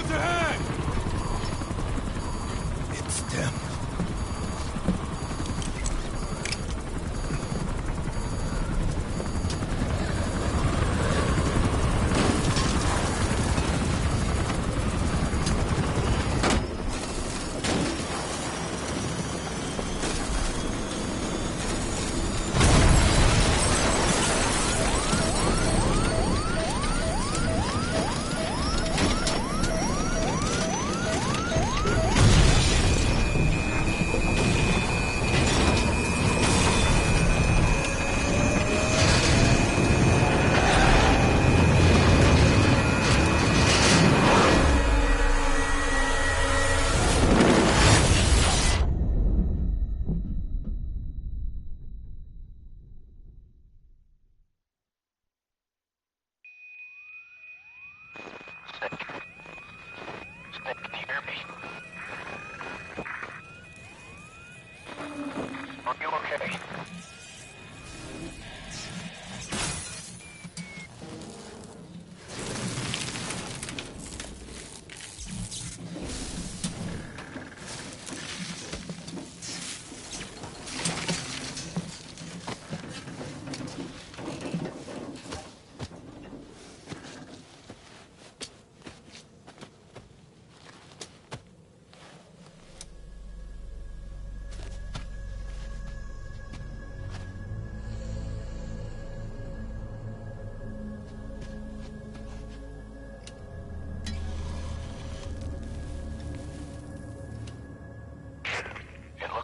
Scouts ahead! It's them.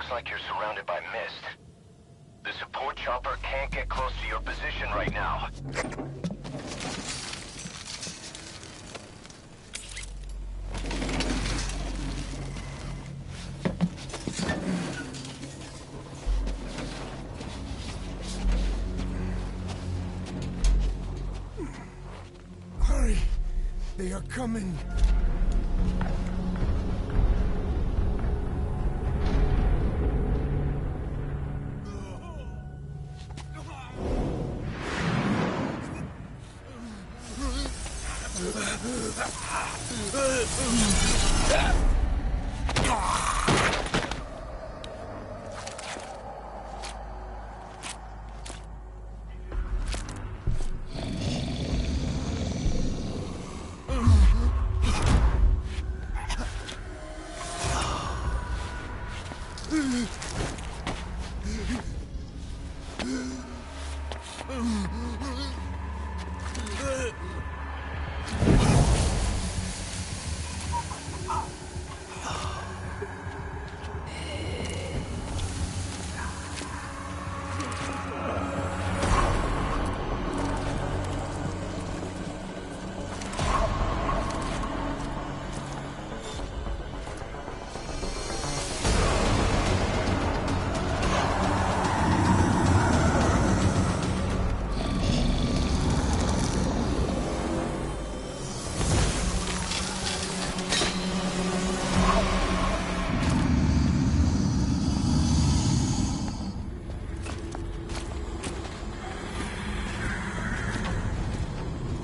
Like you're surrounded by mist. The support chopper can't get close to your position right now. Hurry! They are coming!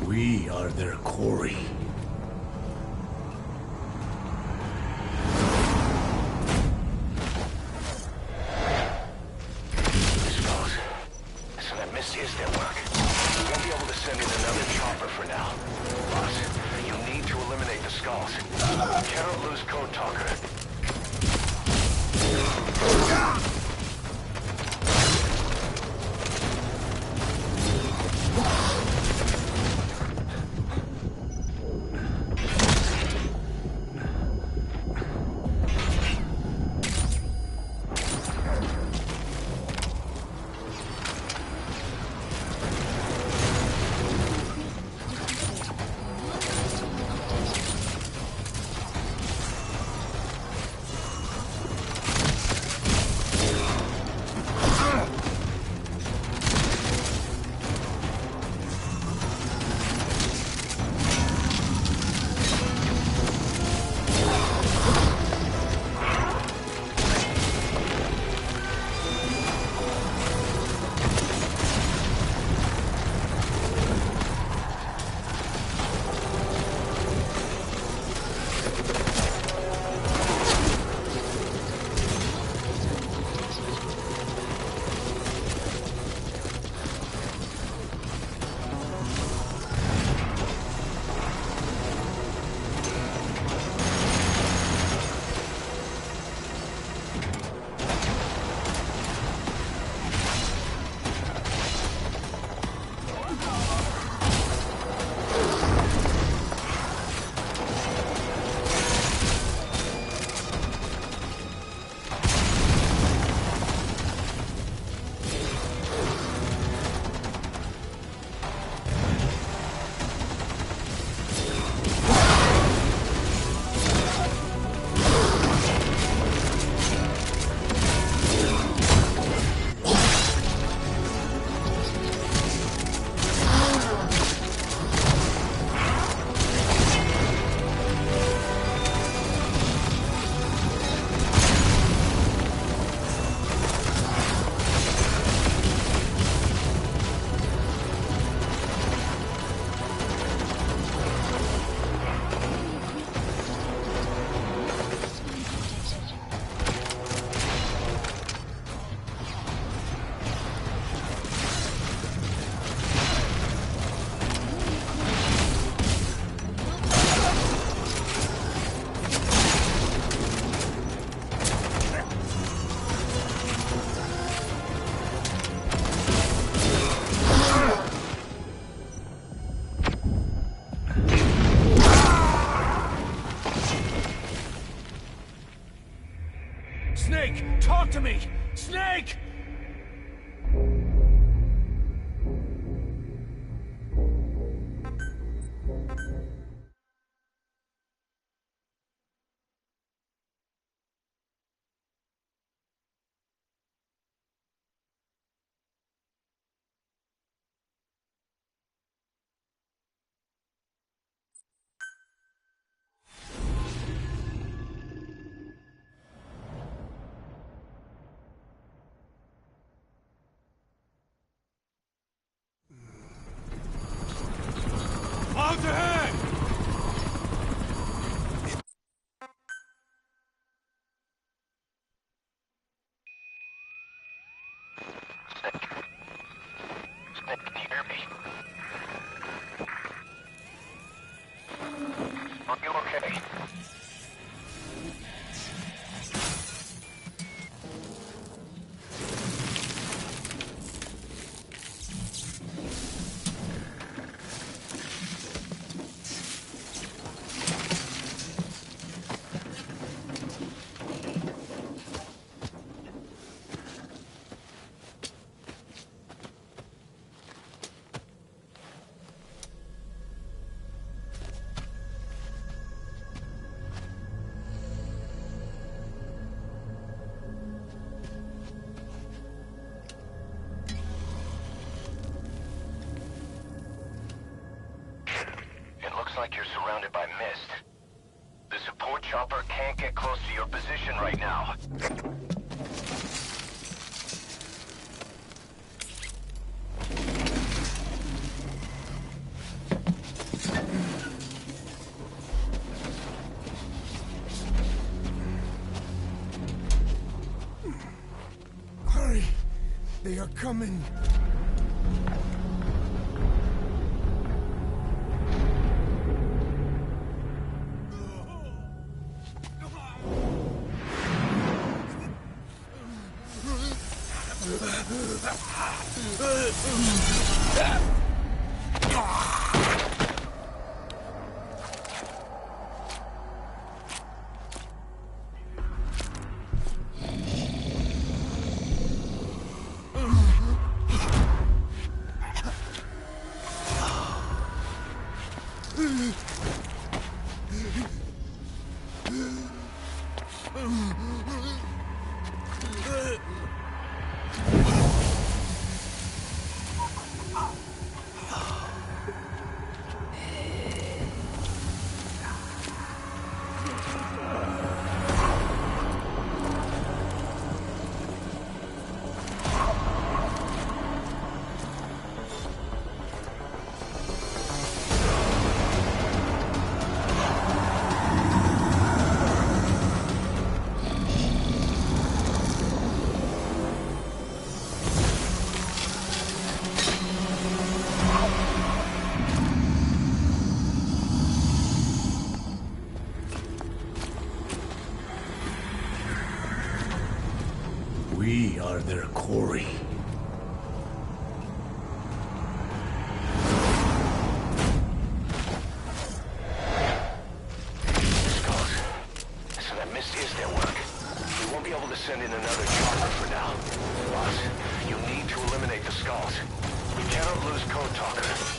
We are their quarry. So that mist is their work. We won't be able to send in another chopper for now. Boss, you need to eliminate the skulls. You cannot lose Code Talker. me! Snake! Out ahead! Snake, can you hear me? Are you okay? Looks like you're surrounded by mist. The support chopper can't get close to your position right now. Hurry! They are coming! We are their quarry. Skulls. So that mist is their work. We won't be able to send in another chopper for now. Boss, you need to eliminate the skulls. We cannot lose Code Talker.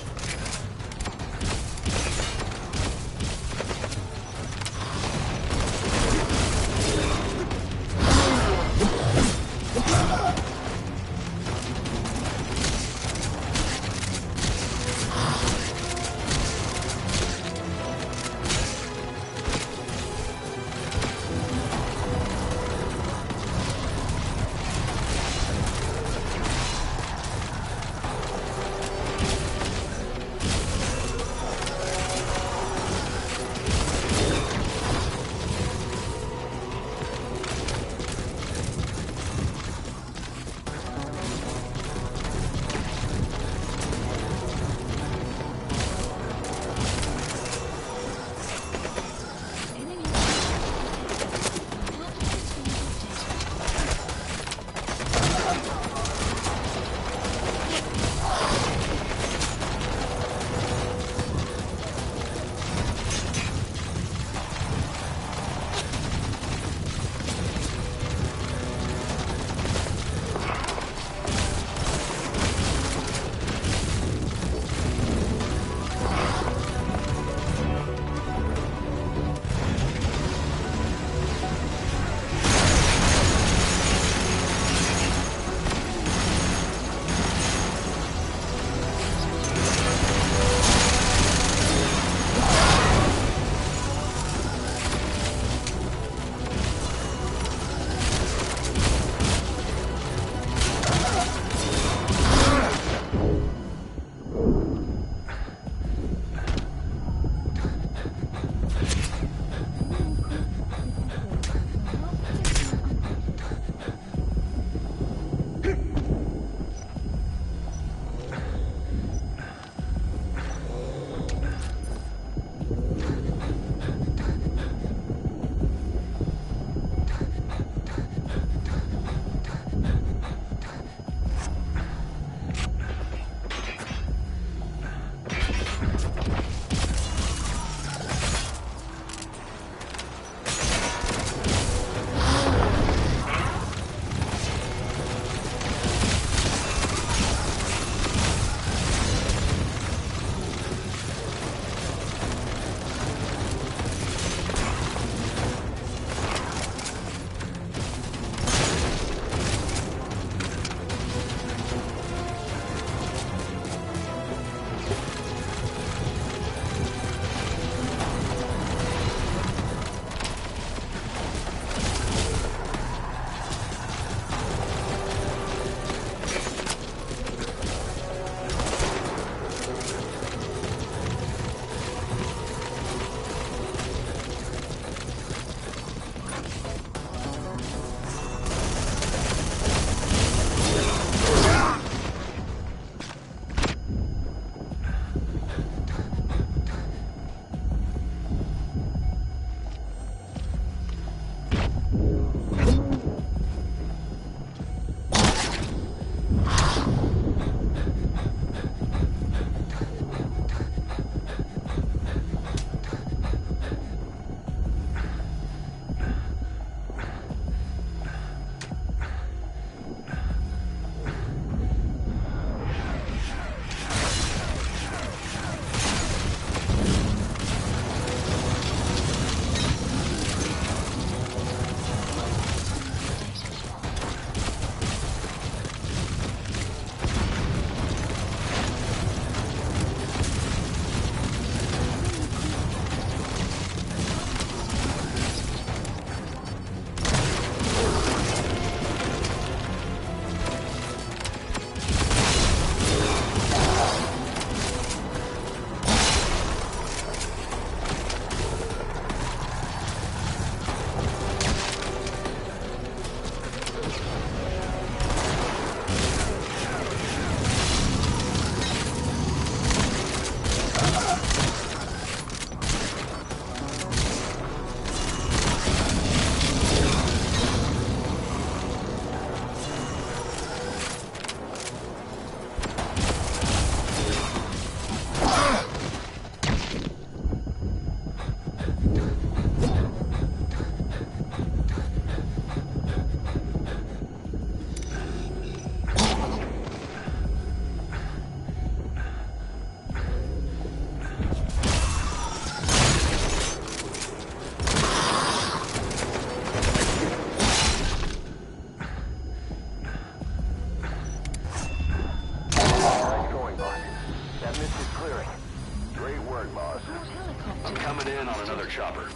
chopper.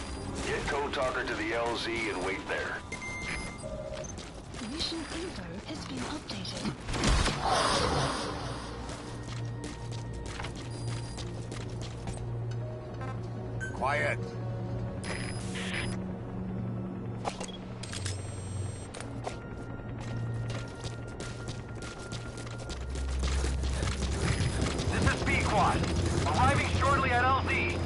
Get Code Talker to the LZ and wait there. Mission info has been updated. Quiet. This is B-Quad. Arriving shortly at LZ.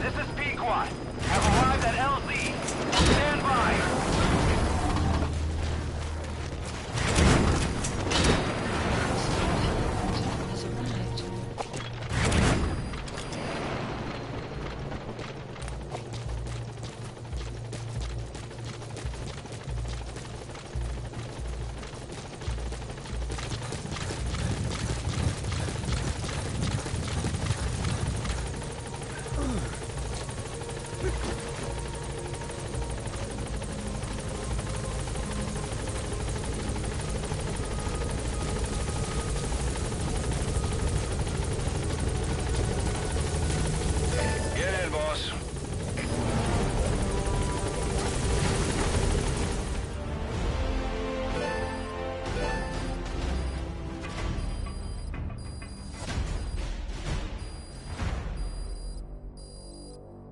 This is P-Quad. Have arrived at LZ. Stand by. Has arrived. Get in, boss.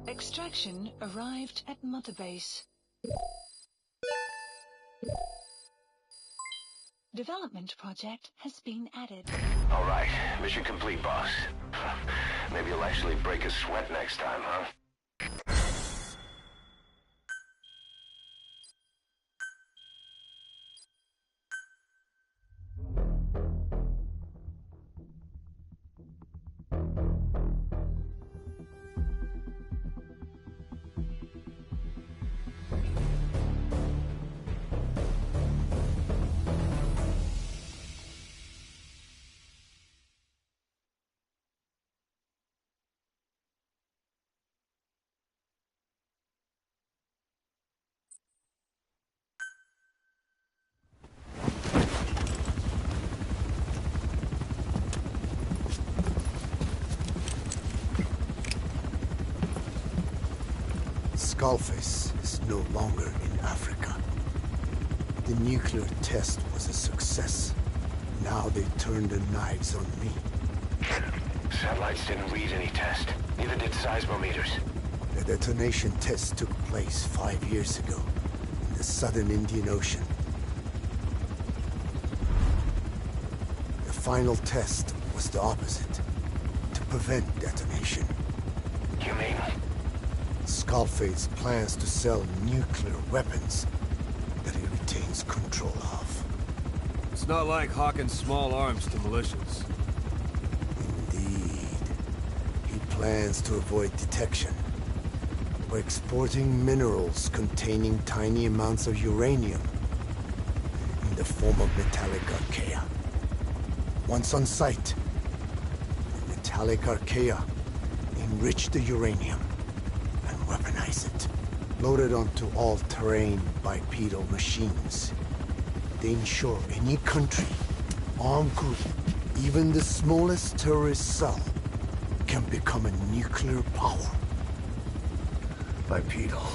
Extraction arrived at Mother Base. Development project has been added. All right. Mission complete, boss. Maybe you'll actually break a sweat next time, huh? Skullface is no longer in Africa. The nuclear test was a success. Now they turned their knives on me. Satellites didn't read any test. Neither did seismometers. The detonation test took place 5 years ago in the southern Indian Ocean. The final test was the opposite, to prevent detonation. You mean? Skullface plans to sell nuclear weapons that he retains control of. It's not like hawking small arms to militias. Indeed. He plans to avoid detection by exporting minerals containing tiny amounts of uranium in the form of metallic archaea. Once on site, the metallic archaea enrich the uranium and weaponize it. Loaded onto all-terrain bipedal machines, they ensure any country, armed group, even the smallest terrorist cell, can become a nuclear power. Bipedal.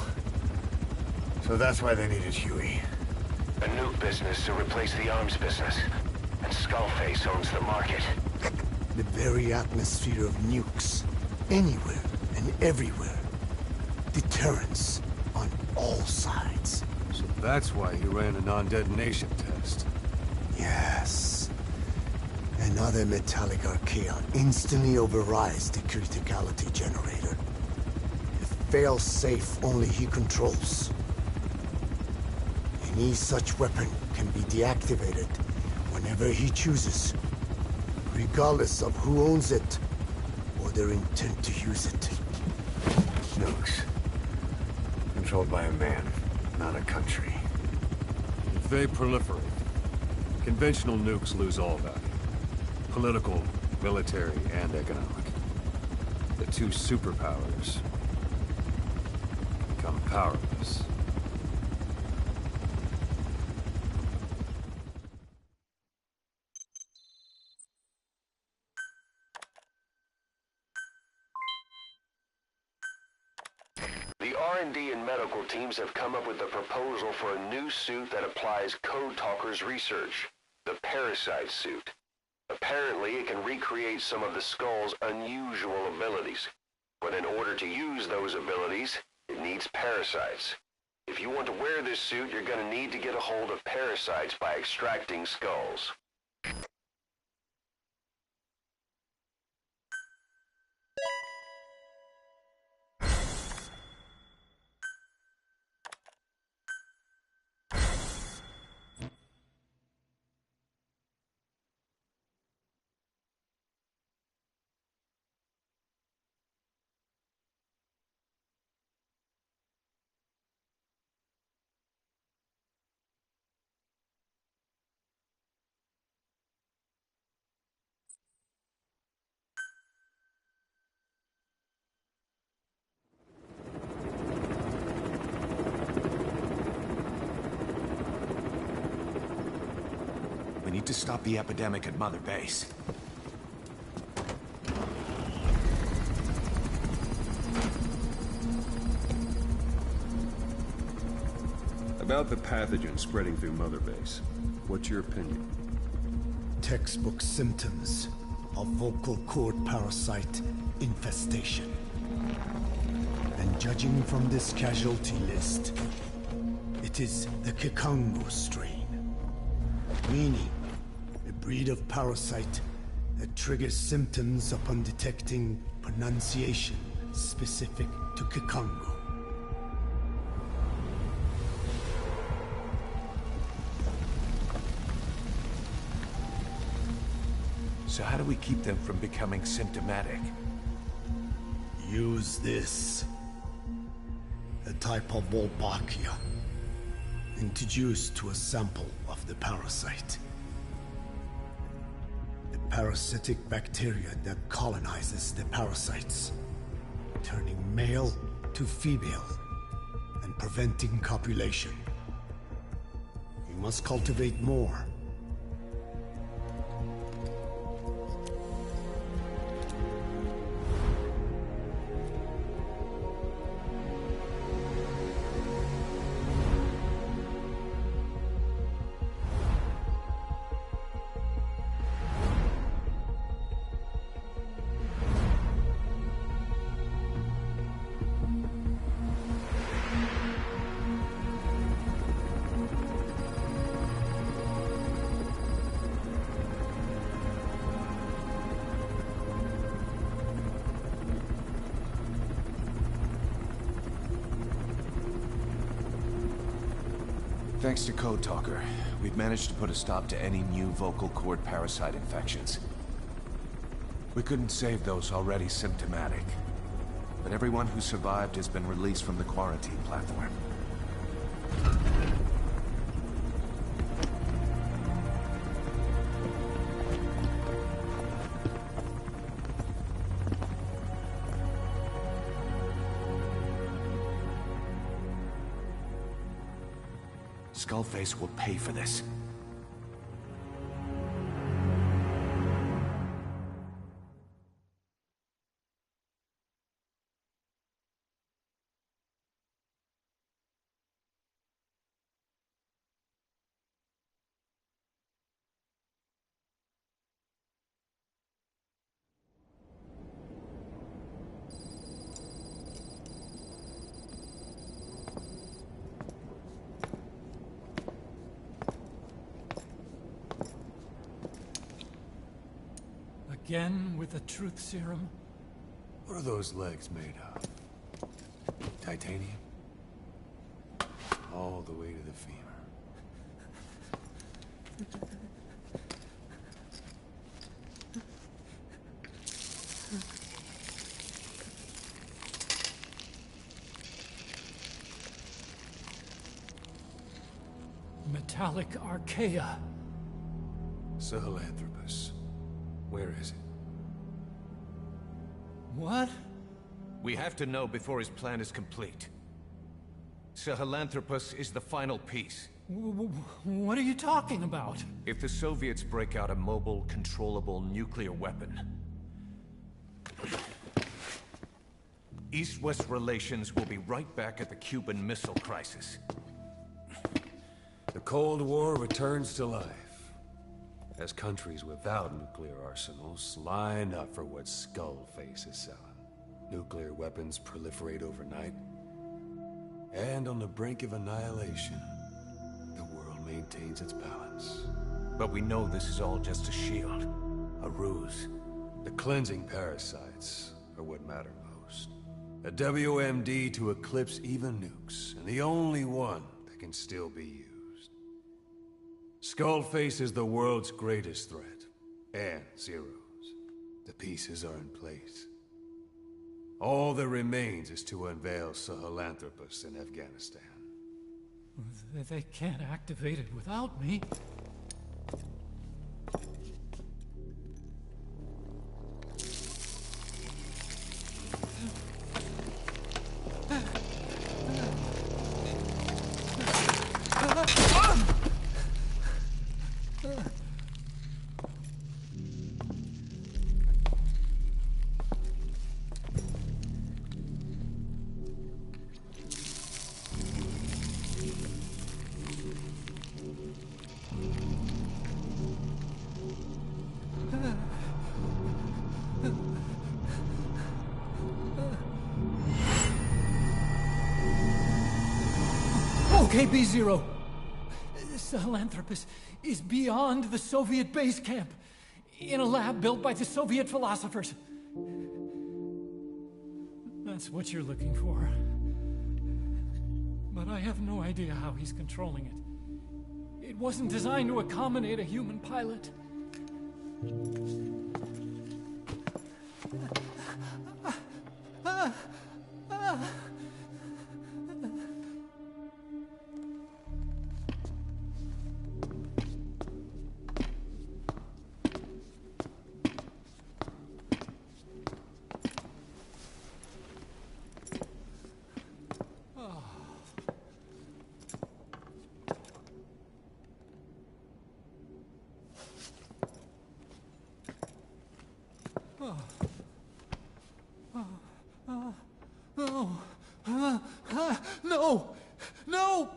So that's why they needed Huey. A nuke business to replace the arms business. And Skullface owns the market. The very atmosphere of nukes, anywhere and everywhere. Deterrence on all sides. So that's why he ran a non-detonation test. Yes. Another metallic archaea instantly overrides the criticality generator. Fail-safe only he controls. Any such weapon can be deactivated whenever he chooses, regardless of who owns it or their intent to use it. Nukes. Controlled by a man, not a country. If they proliferate, conventional nukes lose all value. Political, military, and economic. The two superpowers become powerless. The R&D and medical teams have come up with a proposal for a new suit that applies Code Talker's research, the Parasite suit. Apparently, it can recreate some of the Skull's unusual abilities. But in order to use those abilities, it needs parasites. If you want to wear this suit, you're going to need to get a hold of parasites by extracting skulls. We need to stop the epidemic at Mother Base. About the pathogen spreading through Mother Base, what's your opinion? Textbook symptoms of vocal cord parasite infestation. And judging from this casualty list, it is the Kikongo strain. Meaning, a breed of parasite that triggers symptoms upon detecting pronunciation specific to Kikongo. So how do we keep them from becoming symptomatic? Use this. A type of Wolbachia, introduced to a sample of the parasite. The parasitic bacteria that colonizes the parasites, turning male to female and preventing copulation. We must cultivate more. Thanks to Code Talker, we've managed to put a stop to any new vocal cord parasite infections. We couldn't save those already symptomatic, but everyone who survived has been released from the quarantine platform. Skullface will pay for this. Again with the truth serum? What are those legs made of? Titanium? All the way to the femur. Metallic archaea. Sahelanthropus. Where is it? What? We have to know before his plan is complete. Sahelanthropus is the final piece. What are you talking about? If the Soviets break out a mobile, controllable nuclear weapon, East-West relations will be right back at the Cuban Missile Crisis. The Cold War returns to life as countries without nuclear arsenals line up for what Skullface is selling. Nuclear weapons proliferate overnight, and on the brink of annihilation, the world maintains its balance. But we know this is all just a shield, a ruse. The cleansing parasites are what matter most. A WMD to eclipse even nukes, and the only one that can still be used. Skullface is the world's greatest threat, and Zero's. The pieces are in place. All that remains is to unveil Sahelanthropus in Afghanistan. They can't activate it without me. Okay, B-Zero. Sahelanthropus is beyond the Soviet base camp, in a lab built by the Soviet philosophers. That's what you're looking for. But I have no idea how he's controlling it. It wasn't designed to accommodate a human pilot. No! No!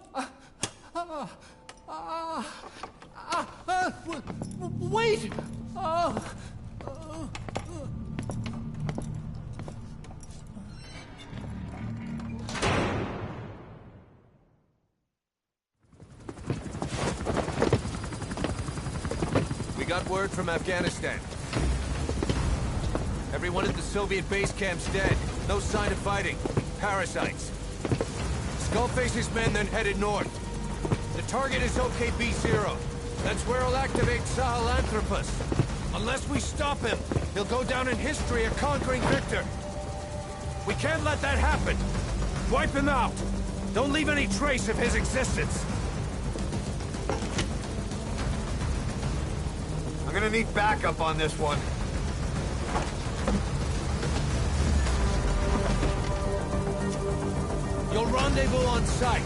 Wait! We got word from Afghanistan. Everyone at the Soviet base camp's dead. No sign of fighting. Parasites. Skullface's men then headed north. The target is OKB-0. That's where he'll activate Sahelanthropus. Unless we stop him, he'll go down in history a conquering victor. We can't let that happen. Wipe him out. Don't leave any trace of his existence. I'm gonna need backup on this one. You'll rendezvous on site.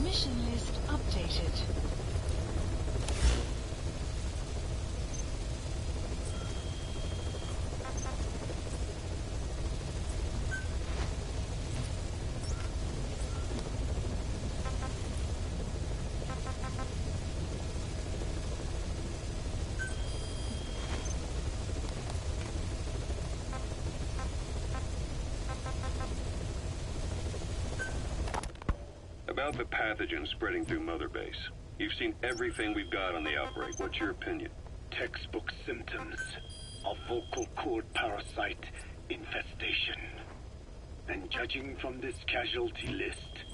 Mission list updated. About the pathogen spreading through Mother Base. You've seen everything we've got on the outbreak. What's your opinion? Textbook symptoms of vocal cord parasite infestation. And judging from this casualty list,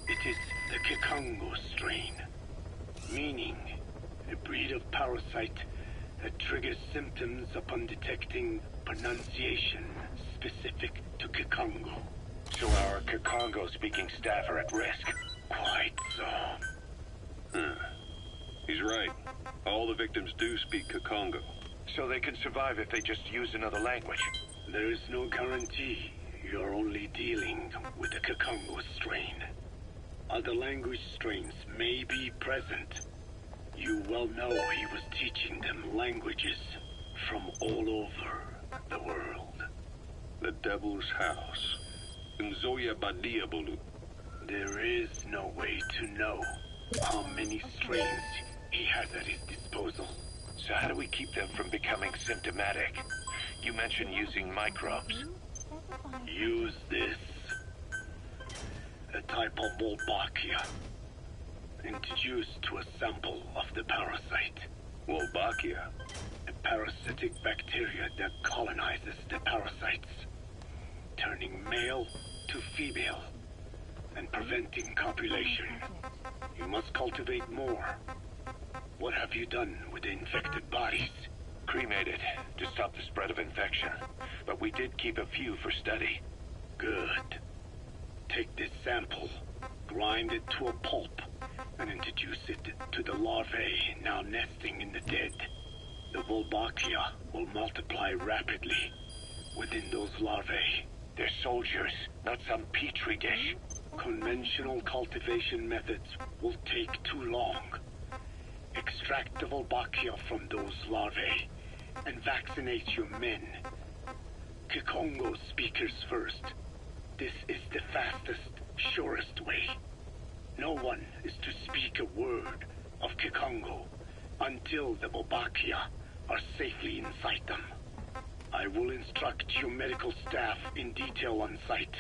it is the Kikongo strain, meaning a breed of parasite that triggers symptoms upon detecting pronunciation specific to Kikongo. So our Kikongo-speaking staff are at risk. Quite so. He's right. All the victims do speak Kikongo. So they can survive if they just use another language. There is no guarantee. You're only dealing with the Kikongo strain. Other language strains may be present. You well know he was teaching them languages from all over the world. The Devil's House. Nzoya Badia Bulu. There is no way to know how many strains he has at his disposal. So how do we keep them from becoming symptomatic? You mentioned using microbes. Use this. A type of Wolbachia. Introduced to a sample of the parasite. Wolbachia. A parasitic bacteria that colonizes the parasites, turning male to female and preventing copulation. You must cultivate more. What have you done with the infected bodies? Cremated to stop the spread of infection. But we did keep a few for study. Good. Take this sample, grind it to a pulp, and introduce it to the larvae now nesting in the dead. The Wolbachia will multiply rapidly within those larvae. They're soldiers, not some petri dish. Conventional cultivation methods will take too long. Extract the Wolbachia from those larvae and vaccinate your men. Kikongo speakers first. This is the fastest, surest way. No one is to speak a word of Kikongo until the Wolbachia are safely inside them. I will instruct your medical staff in detail on site.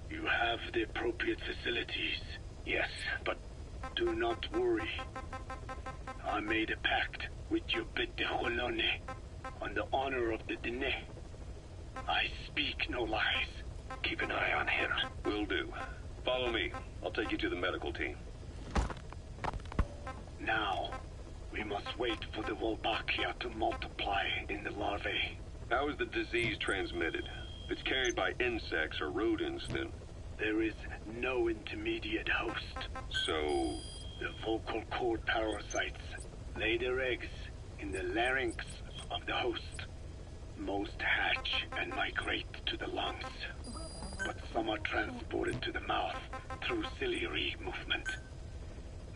You have the appropriate facilities. Yes, but do not worry. I made a pact with your Bete Holone on the honor of the Dene. I speak no lies. Keep an eye on him. Will do. Follow me. I'll take you to the medical team. Now, we must wait for the Wolbachia to multiply in the larvae. How is the disease transmitted? If it's carried by insects or rodents, then... There is no intermediate host. So... The vocal cord parasites lay their eggs in the larynx of the host. Most hatch and migrate to the lungs, but some are transported to the mouth through ciliary movement,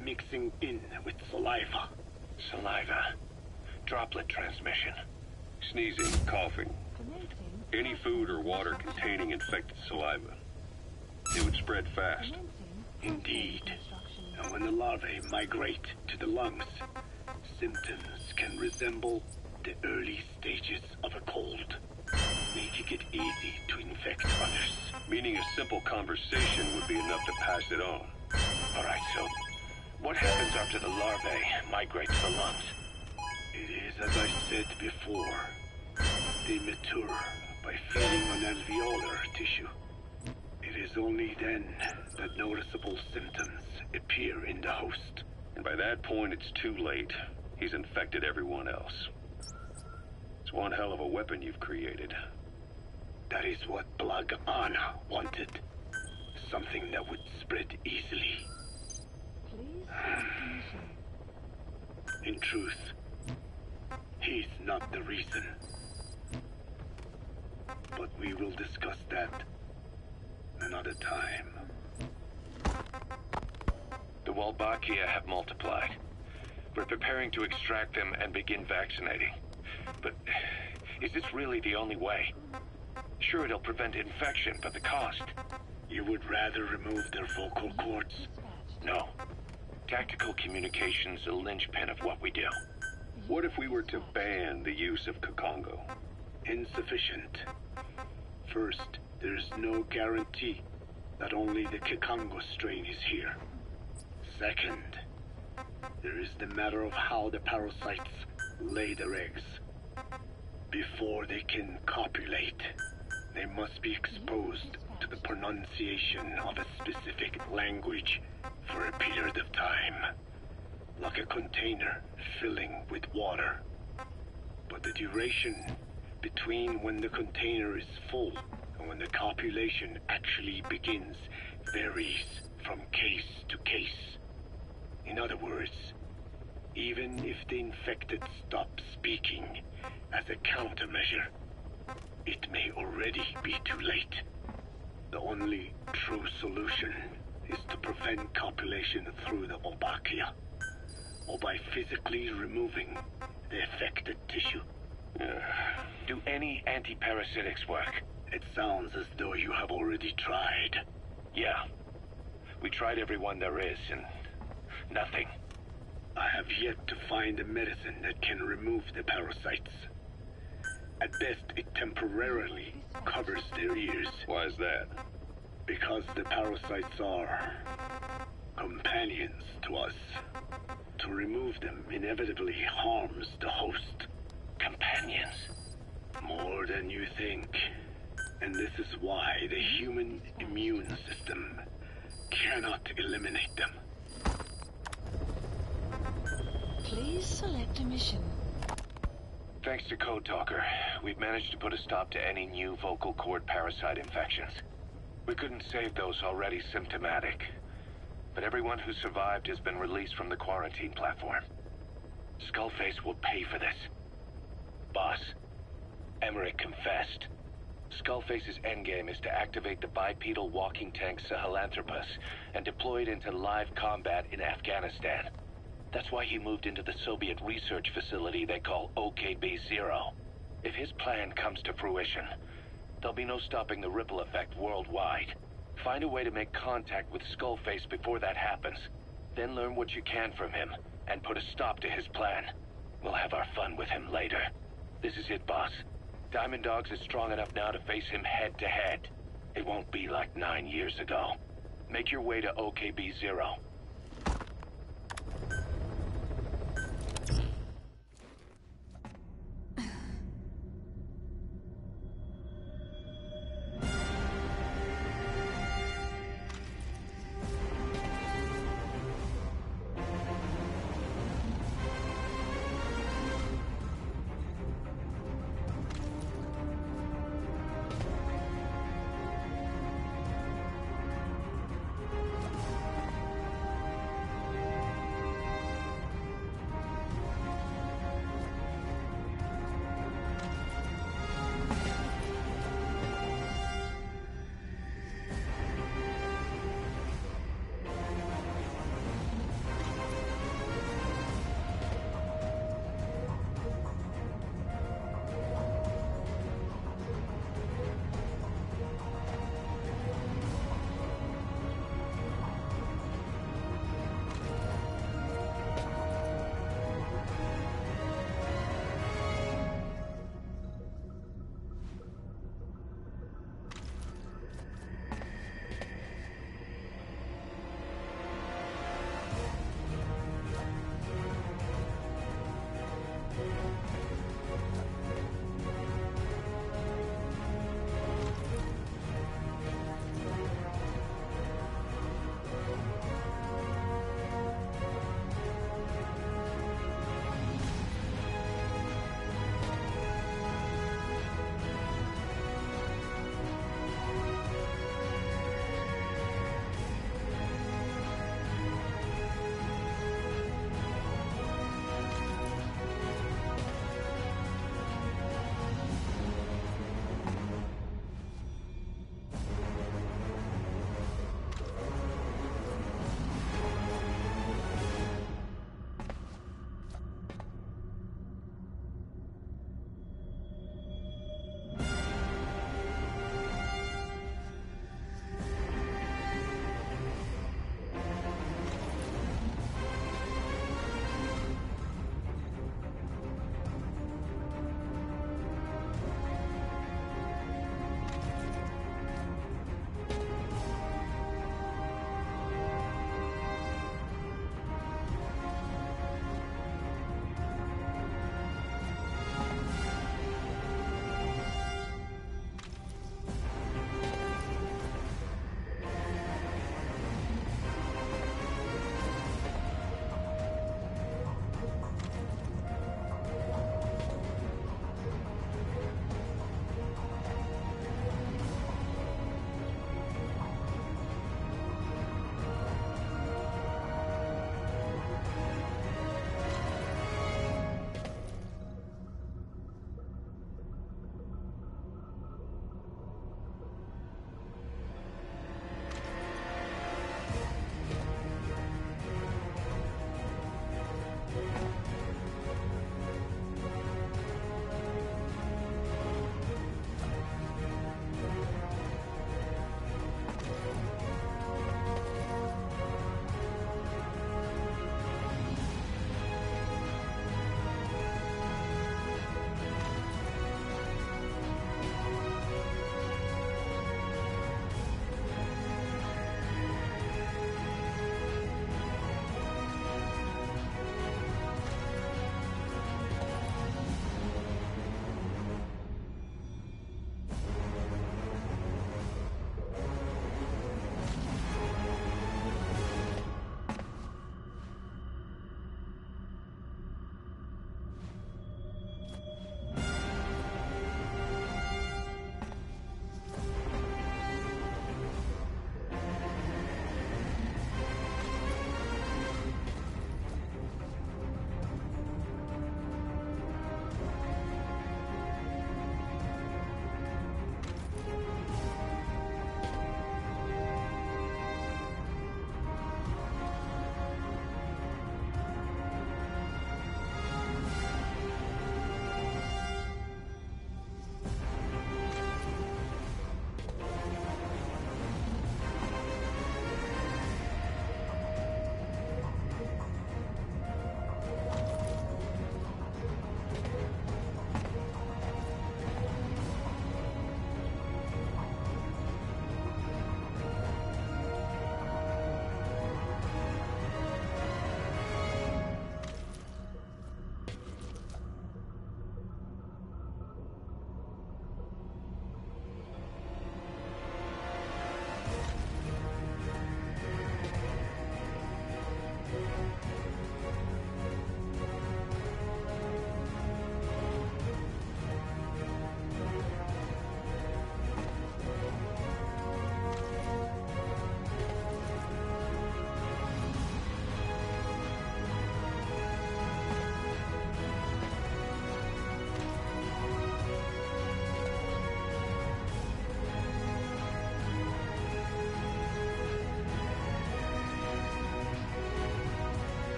mixing in with saliva. Saliva. Droplet transmission. Sneezing, coughing. Any food or water containing infected saliva. It would spread fast. Indeed. And when the larvae migrate to the lungs, symptoms can resemble the early stages of a cold, making it easy to infect others. Meaning a simple conversation would be enough to pass it on. Alright, so what happens after the larvae migrate to the lungs? It is as I said before. They mature by feeding on alveolar tissue. It is only then that noticeable symptoms appear in the host. And by that point, it's too late. He's infected everyone else. It's one hell of a weapon you've created. That is what Blagana wanted. Something that would spread easily. In truth, he's not the reason. But we will discuss that another time. The Wolbachia have multiplied. We're preparing to extract them and begin vaccinating. But is this really the only way? Sure, it'll prevent infection, but the cost... You would rather remove their vocal cords? No. Tactical communication's the linchpin of what we do. What if we were to ban the use of Kakongo? Insufficient. First, there's no guarantee that only the Kakongo strain is here. Second, there is the matter of how the parasites lay their eggs. Before they can copulate, they must be exposed to the pronunciation of a specific language for a period of time, like a container filling with water. But the duration between when the container is full and when the copulation actually begins varies from case to case. In other words, even if the infected stop speaking as a countermeasure, it may already be too late. The only true solution is to prevent copulation through the Wolbachia, or by physically removing the affected tissue. Do any anti-parasitics work? It sounds as though you have already tried. Yeah. We tried every one there is, and nothing. I have yet to find a medicine that can remove the parasites. At best, it temporarily covers their ears. Why is that? Because the parasites are companions to us. To remove them inevitably harms the host. Companions? More than you think. And this is why the human immune system cannot eliminate them. Please select a mission. Thanks to Code Talker, we've managed to put a stop to any new vocal cord parasite infections. We couldn't save those already symptomatic, but everyone who survived has been released from the quarantine platform. Skullface will pay for this. Boss, Emmerich confessed. Skullface's endgame is to activate the bipedal walking tank Sahelanthropus and deploy it into live combat in Afghanistan. That's why he moved into the Soviet research facility they call OKB-0. If his plan comes to fruition, there'll be no stopping the ripple effect worldwide. Find a way to make contact with Skullface before that happens. Then learn what you can from him, and put a stop to his plan. We'll have our fun with him later. This is it, boss. Diamond Dogs is strong enough now to face him head-to-head. It won't be like 9 years ago. Make your way to OKB-0.